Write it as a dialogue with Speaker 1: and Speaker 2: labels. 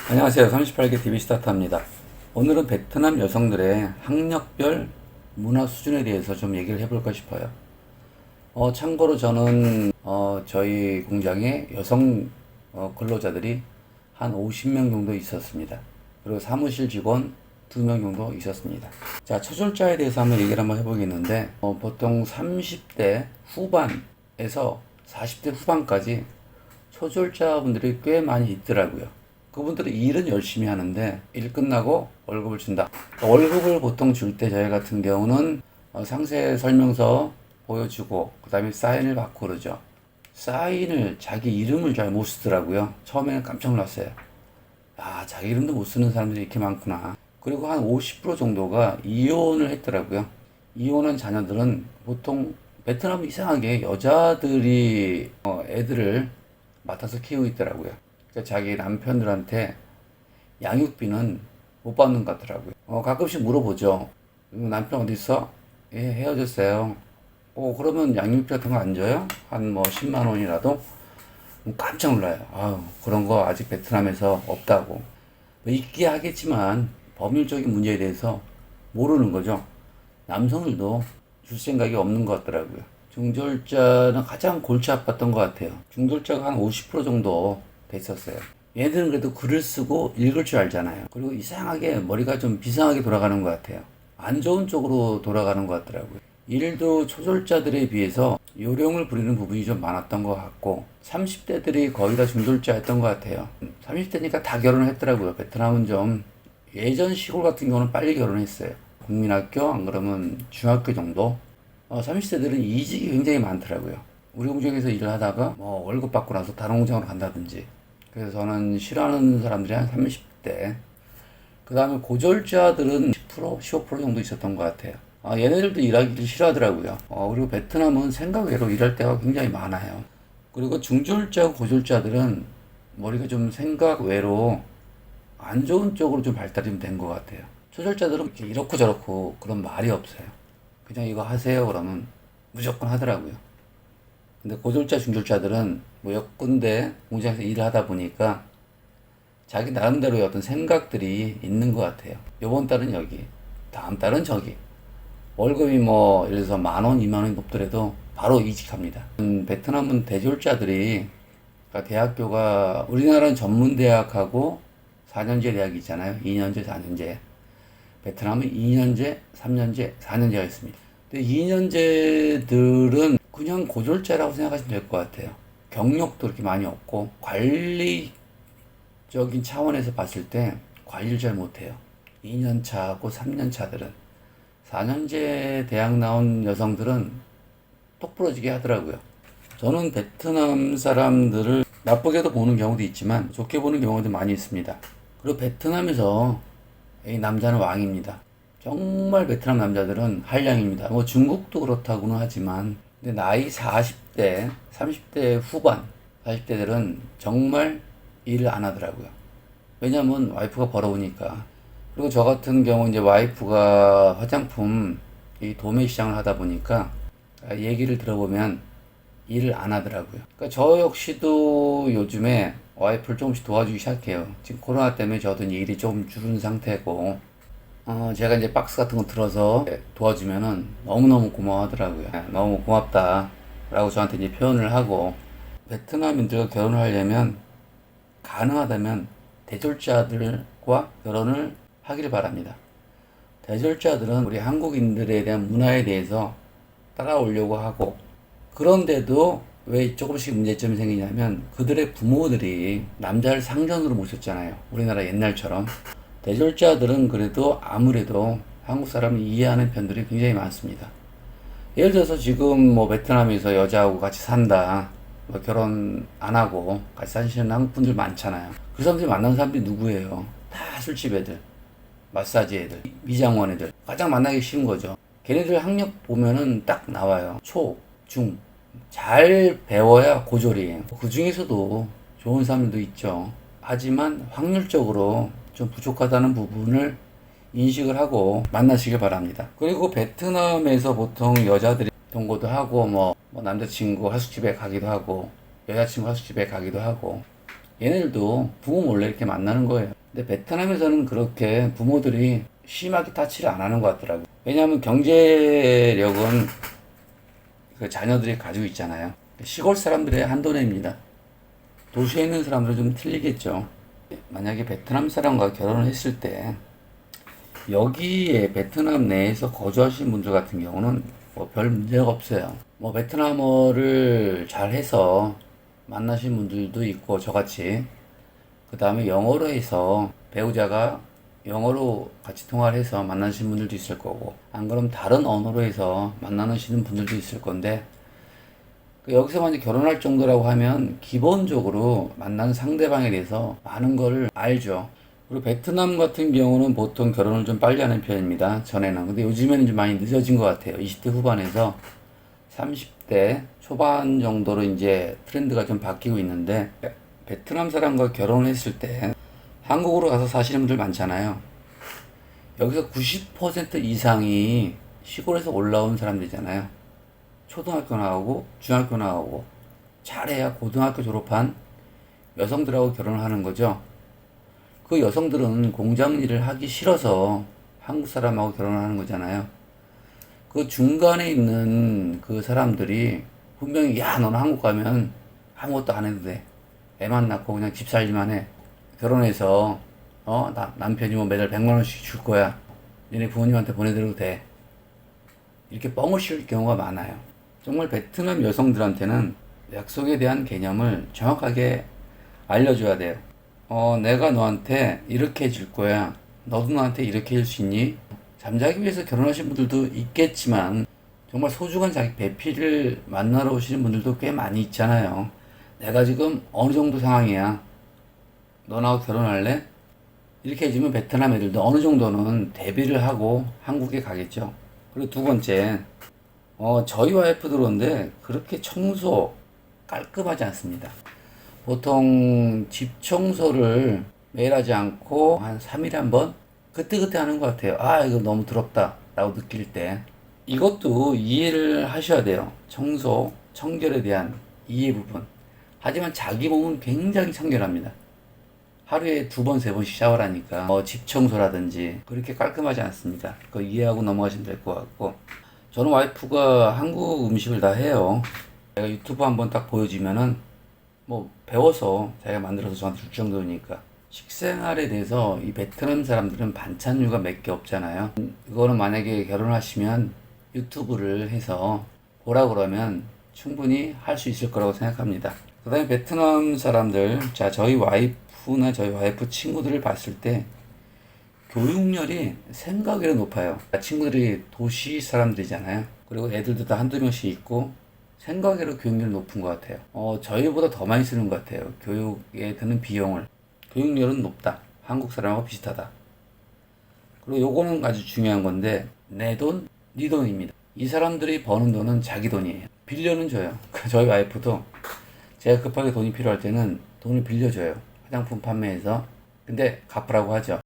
Speaker 1: 안녕하세요. 38개 TV 스타트입니다. 오늘은 베트남 여성들의 학력별 문화 수준에 대해서 좀 얘기를 해볼까 싶어요. 참고로 저는 저희 공장에 여성 근로자들이 한 50명 정도 있었습니다. 그리고 사무실 직원 2명 정도 있었습니다. 자, 초졸자에 대해서 한번 해보겠는데, 보통 30대 후반에서 40대 후반까지 초졸자분들이 꽤 많이 있더라고요. 그분들은 일은 열심히 하는데 일 끝나고 월급을 준다. 월급을 보통 줄 때 저희 같은 경우는 상세 설명서 보여주고 그 다음에 사인을 받고 그러죠. 사인을 자기 이름을 잘 못 쓰더라고요. 처음에는 깜짝 놀랐어요. 아, 자기 이름도 못 쓰는 사람들이 이렇게 많구나. 그리고 한 50% 정도가 이혼을 했더라고요. 이혼한 자녀들은 보통 베트남 이상하게 여자들이 애들을 맡아서 키우고 있더라고요. 그러니까 자기 남편들한테 양육비는 못 받는 것 같더라고요. 가끔씩 물어보죠. 남편 어디 있어? 예, 헤어졌어요. 그러면 양육비 같은 거 안 줘요? 한 10만 원이라도? 깜짝 놀라요. 아유, 그런 거 아직 베트남에서 없다고. 있긴 하겠지만 법률적인 문제에 대해서 모르는 거죠. 남성들도 줄 생각이 없는 것 같더라고요. 중졸자는 가장 골치 아팠던 것 같아요. 중졸자가 한 50% 정도 됐었어요. 얘들은 그래도 글을 쓰고 읽을 줄 알잖아요. 그리고 이상하게 머리가 좀 비상하게 돌아가는 것 같아요. 안 좋은 쪽으로 돌아가는 것 같더라고요. 일도 초졸자들에 비해서 요령을 부리는 부분이 좀 많았던 것 같고 30대들이 거의 다 중졸자였던 것 같아요. 30대니까 다 결혼을 했더라고요. 베트남은 좀 예전 시골 같은 경우는 빨리 결혼했어요. 국민학교 안 그러면 중학교 정도. 30대들은 이직이 굉장히 많더라고요. 우리 공장에서 일을 하다가 월급 받고 나서 다른 공장으로 간다든지. 그래서 저는 싫어하는 사람들이 한 30대. 그 다음에 고졸자들은 10%, 15% 정도 있었던 것 같아요. 얘네들도 일하기를 싫어하더라고요. 그리고 베트남은 생각 외로 일할 때가 굉장히 많아요. 그리고 중졸자, 고졸자들은 머리가 좀 생각 외로 안 좋은 쪽으로 좀 발달이 된 것 같아요. 초졸자들은 이렇게 이렇고 저렇고 그런 말이 없어요. 그냥 이거 하세요 그러면 무조건 하더라고요. 근데 고졸자, 중졸자들은 몇 군데 공장에서 일을 하다 보니까 자기 나름대로의 어떤 생각들이 있는 것 같아요. 요번 달은 여기, 다음 달은 저기. 월급이 예를 들어서 10,000원, 20,000원이 높더라도 바로 이직합니다. 베트남은 대졸자들이, 그러니까 대학교가, 우리나라는 전문대학하고 4년제 대학이 있잖아요. 2년제, 4년제. 베트남은 2년제, 3년제, 4년제가 있습니다. 근데 2년제들은 그냥 고졸자라고 생각하시면 될 것 같아요. 경력도 그렇게 많이 없고, 관리적인 차원에서 봤을 때 관리를 잘 못해요. 2년차하고 3년차들은. 4년제 대학 나온 여성들은 똑부러지게 하더라고요. 저는 베트남 사람들을 나쁘게도 보는 경우도 있지만 좋게 보는 경우도 많이 있습니다. 그리고 베트남에서 이 남자는 왕입니다. 정말 베트남 남자들은 한량입니다. 중국도 그렇다고는 하지만 근데 나이 40대, 30대 후반, 40대들은 정말 일을 안 하더라고요. 왜냐면 와이프가 벌어오니까. 그리고 저 같은 경우 이제 와이프가 화장품 이 도매 시장을 하다 보니까 얘기를 들어보면 일을 안 하더라고요. 그러니까 저 역시도 요즘에 와이프를 조금씩 도와주기 시작해요. 지금 코로나 때문에 저도 일이 조금 줄은 상태고, 제가 이제 박스 같은 거 들어서 도와주면은 너무너무 고마워하더라고요. 너무 고맙다. 라고 저한테 이제 표현을 하고, 베트남인들과 결혼을 하려면 가능하다면 대졸자들과 결혼을 하기를 바랍니다. 대졸자들은 우리 한국인들에 대한 문화에 대해서 따라오려고 하고, 그런데도 왜 조금씩 문제점이 생기냐면 그들의 부모들이 남자를 상전으로 모셨잖아요. 우리나라 옛날처럼. 대졸자들은 그래도 아무래도 한국 사람을 이해하는 편들이 굉장히 많습니다. 예를 들어서 지금 베트남에서 여자하고 같이 산다. 결혼 안 하고 같이 사시는 한국 분들 많잖아요. 그 사람들이 만난 사람들이 누구예요? 다 술집 애들, 마사지 애들, 미장원 애들. 가장 만나기 쉬운 거죠. 걔네들 학력 보면은 딱 나와요. 초, 중. 잘 배워야 고졸이에요. 그 중에서도 좋은 사람들도 있죠. 하지만 확률적으로 좀 부족하다는 부분을 인식을 하고 만나시길 바랍니다. 그리고 베트남에서 보통 여자들이 동거도 하고 남자친구 하숙집에 가기도 하고 여자친구 하숙집에 가기도 하고, 얘네들도 부모 몰래 이렇게 만나는 거예요. 근데 베트남에서는 그렇게 부모들이 심하게 타치를 안 하는 것 같더라고요. 왜냐하면 경제력은 그 자녀들이 가지고 있잖아요. 시골 사람들의 한도내입니다. 도시에 있는 사람들은 좀 틀리겠죠. 만약에 베트남 사람과 결혼을 했을 때 여기에 베트남 내에서 거주하시는 분들 같은 경우는 뭐 별 문제가 없어요. 뭐 베트남어를 잘 해서 만나신 분들도 있고 저같이, 그 다음에 영어로 해서 배우자가 영어로 같이 통화를 해서 만나신 분들도 있을 거고, 안 그럼 다른 언어로 해서 만나시는 분들도 있을 건데, 여기서 이제 결혼할 정도라고 하면 기본적으로 만나는 상대방에 대해서 많은 걸 알죠. 그리고 베트남 같은 경우는 보통 결혼을 좀 빨리 하는 편입니다. 전에는. 근데 요즘에는 좀 많이 늦어진 것 같아요. 20대 후반에서 30대 초반 정도로 이제 트렌드가 좀 바뀌고 있는데, 베트남 사람과 결혼을 했을 때 한국으로 가서 사시는 분들 많잖아요. 여기서 90% 이상이 시골에서 올라온 사람들이잖아요. 초등학교 나오고 중학교 나오고 잘해야 고등학교 졸업한 여성들하고 결혼을 하는 거죠. 그 여성들은 공장 일을 하기 싫어서 한국 사람하고 결혼을 하는 거잖아요. 그 중간에 있는 그 사람들이 분명히, 야, 너는 한국 가면 아무것도 안 해도 돼. 애만 낳고 그냥 집 살기만 해. 결혼해서 남편이 뭐 매달 100만 원씩 줄 거야. 너네 부모님한테 보내드려도 돼. 이렇게 뻥을 씌울 경우가 많아요. 정말 베트남 여성들한테는 약속에 대한 개념을 정확하게 알려줘야 돼요. 내가 너한테 이렇게 해줄 거야. 너도 나한테 이렇게 해줄 수 있니? 잠자기 위해서 결혼하신 분들도 있겠지만, 정말 소중한 자기 배필을 만나러 오시는 분들도 꽤 많이 있잖아요. 내가 지금 어느 정도 상황이야. 너나하고 결혼할래? 이렇게 해주면 베트남 애들도 어느 정도는 대비를 하고 한국에 가겠죠. 그리고 두 번째, 저희 와이프 들어오는데 그렇게 청소 깔끔하지 않습니다. 보통 집 청소를 매일 하지 않고 한 3일에 한 번? 그때그때 하는 것 같아요. 아, 이거 너무 더럽다 라고 느낄 때. 이것도 이해를 하셔야 돼요. 청소, 청결에 대한 이해 부분. 하지만 자기 몸은 굉장히 청결합니다. 하루에 2번, 3번씩 샤워를 하니까 집 청소라든지 그렇게 깔끔하지 않습니다. 그거 이해하고 넘어가시면 될 것 같고, 저는 와이프가 한국 음식을 다 해요. 제가 유튜브 한번 딱 보여주면은 뭐 배워서 자기가 만들어서 저한테 줄 정도니까. 식생활에 대해서 이 베트남 사람들은 반찬류가 몇 개 없잖아요. 이거는 만약에 결혼하시면 유튜브를 해서 보라 그러면 충분히 할 수 있을 거라고 생각합니다. 그 다음에 베트남 사람들, 자, 저희 와이프 친구들을 봤을 때 교육열이 생각외로 높아요. 친구들이 도시 사람들이잖아요. 그리고 애들도 다 한두 명씩 있고 생각외로 교육열이 높은 것 같아요. 저희보다 더 많이 쓰는 것 같아요. 교육에 드는 비용을. 교육열은 높다. 한국 사람하고 비슷하다. 그리고 요거는 아주 중요한 건데, 내 돈, 네 돈입니다. 이 사람들이 버는 돈은 자기 돈이에요. 빌려는 줘요. 저희 와이프도 제가 급하게 돈이 필요할 때는 돈을 빌려줘요. 화장품 판매해서. 근데 갚으라고 하죠.